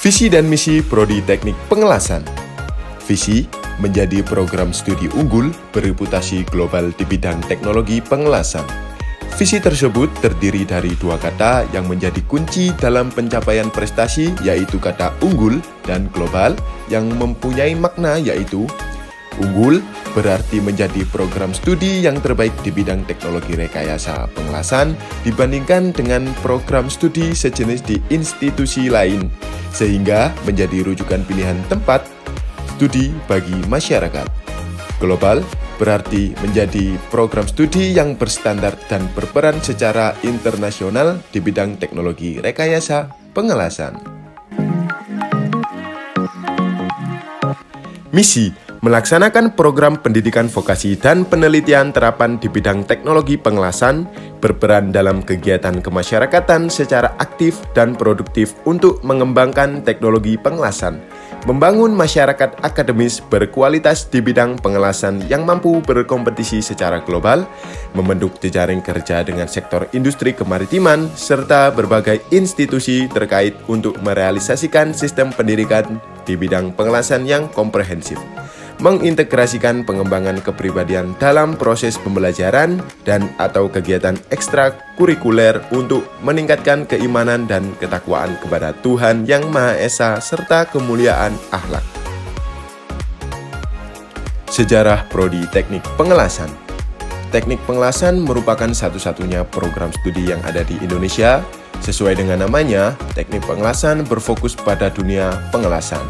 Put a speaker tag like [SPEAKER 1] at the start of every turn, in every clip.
[SPEAKER 1] Visi dan misi Prodi Teknik Pengelasan. Visi menjadi program studi unggul bereputasi global di bidang teknologi pengelasan. Visi tersebut terdiri dari dua kata yang menjadi kunci dalam pencapaian prestasi, yaitu kata unggul dan global, yang mempunyai makna yaitu unggul berarti menjadi program studi yang terbaik di bidang teknologi rekayasa pengelasan dibandingkan dengan program studi sejenis di institusi lain, sehingga menjadi rujukan pilihan tempat studi bagi masyarakat. Global berarti menjadi program studi yang berstandar dan berperan secara internasional di bidang teknologi rekayasa pengelasan. Misi melaksanakan program pendidikan vokasi dan penelitian terapan di bidang teknologi pengelasan, berperan dalam kegiatan kemasyarakatan secara aktif dan produktif untuk mengembangkan teknologi pengelasan, membangun masyarakat akademis berkualitas di bidang pengelasan yang mampu berkompetisi secara global, membentuk jejaring kerja dengan sektor industri kemaritiman, serta berbagai institusi terkait untuk merealisasikan sistem pendidikan di bidang pengelasan yang komprehensif, mengintegrasikan pengembangan kepribadian dalam proses pembelajaran dan atau kegiatan ekstrakurikuler untuk meningkatkan keimanan dan ketakwaan kepada Tuhan Yang Maha Esa serta kemuliaan akhlak. Sejarah Prodi Teknik Pengelasan. Teknik Pengelasan merupakan satu-satunya program studi yang ada di Indonesia. Sesuai dengan namanya, Teknik Pengelasan berfokus pada dunia pengelasan.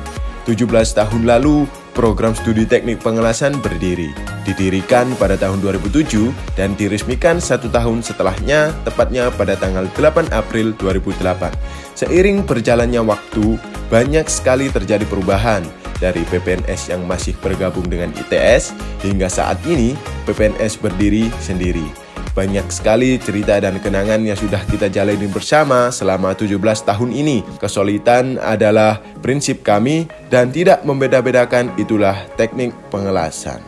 [SPEAKER 1] 17 tahun lalu, program studi Teknik Pengelasan berdiri. Didirikan pada tahun 2007 dan diresmikan 1 tahun setelahnya, tepatnya pada tanggal 8 April 2008. Seiring berjalannya waktu, banyak sekali terjadi perubahan. Dari PPNS yang masih bergabung dengan ITS, hingga saat ini PPNS berdiri sendiri. Banyak sekali cerita dan kenangan yang sudah kita jalani bersama selama 17 tahun ini. Kesulitan adalah prinsip kami dan tidak membeda-bedakan, itulah teknik pengelasan.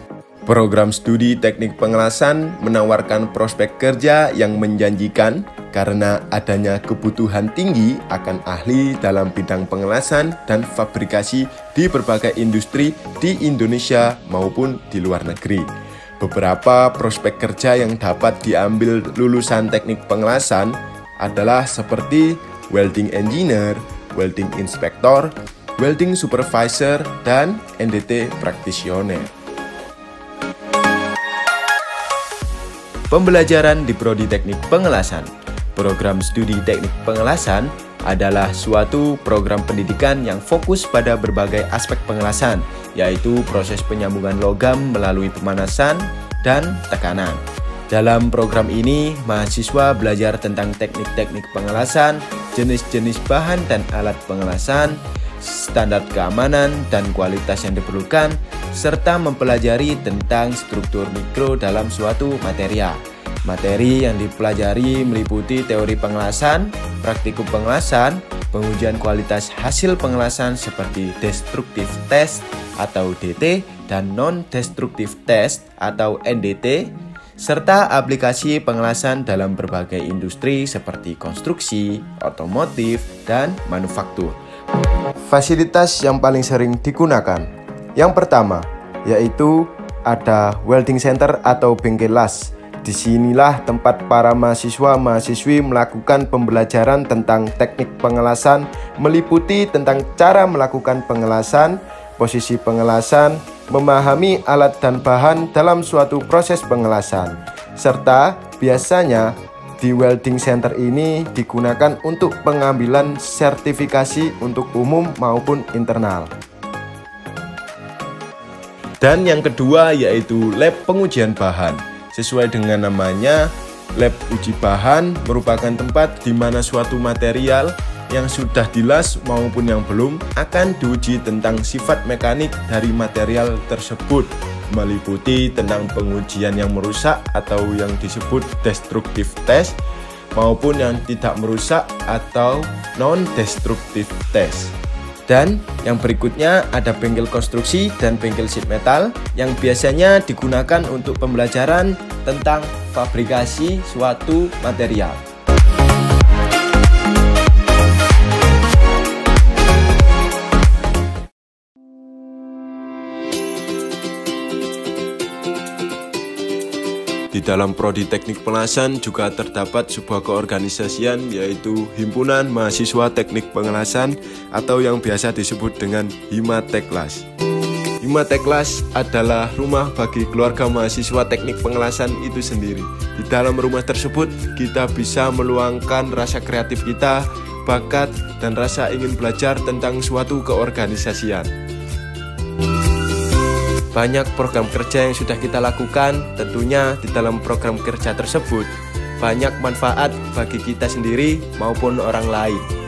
[SPEAKER 1] Program studi teknik pengelasan menawarkan prospek kerja yang menjanjikan karena adanya kebutuhan tinggi akan ahli dalam bidang pengelasan dan fabrikasi di berbagai industri di Indonesia maupun di luar negeri. Beberapa prospek kerja yang dapat diambil lulusan teknik pengelasan adalah seperti welding engineer, welding inspector, welding supervisor, dan NDT practitioner. Pembelajaran di Prodi Teknik Pengelasan. Program studi teknik pengelasan adalah suatu program pendidikan yang fokus pada berbagai aspek pengelasan, yaitu proses penyambungan logam melalui pemanasan dan tekanan. Dalam program ini, mahasiswa belajar tentang teknik-teknik pengelasan, jenis-jenis bahan dan alat pengelasan, standar keamanan dan kualitas yang diperlukan, serta mempelajari tentang struktur mikro dalam suatu material. Materi yang dipelajari meliputi teori pengelasan, praktikum pengelasan, pengujian kualitas hasil pengelasan seperti destructive test atau DT dan non-destructive test atau NDT, serta aplikasi pengelasan dalam berbagai industri seperti konstruksi, otomotif, dan manufaktur. Fasilitas yang paling sering digunakan. Yang pertama, yaitu ada welding center atau bengkel las. Disinilah tempat para mahasiswa-mahasiswi melakukan pembelajaran tentang teknik pengelasan, meliputi tentang cara melakukan pengelasan, posisi pengelasan, memahami alat dan bahan dalam suatu proses pengelasan, serta biasanya di welding center ini digunakan untuk pengambilan sertifikasi untuk umum maupun internal. Dan yang kedua yaitu lab pengujian bahan. Sesuai dengan namanya, lab uji bahan merupakan tempat di mana suatu material yang sudah dilas maupun yang belum akan diuji tentang sifat mekanik dari material tersebut, meliputi tentang pengujian yang merusak atau yang disebut destructive test maupun yang tidak merusak atau non-destructive test. Dan yang berikutnya ada bengkel konstruksi dan bengkel sheet metal yang biasanya digunakan untuk pembelajaran tentang fabrikasi suatu material. Di dalam Prodi Teknik Pengelasan juga terdapat sebuah keorganisasian, yaitu Himpunan Mahasiswa Teknik Pengelasan atau yang biasa disebut dengan Himateklas. Himateklas adalah rumah bagi keluarga mahasiswa teknik pengelasan itu sendiri. Di dalam rumah tersebut kita bisa meluangkan rasa kreatif kita, bakat, dan rasa ingin belajar tentang suatu keorganisasian. Banyak program kerja yang sudah kita lakukan, tentunya di dalam program kerja tersebut banyak manfaat bagi kita sendiri maupun orang lain.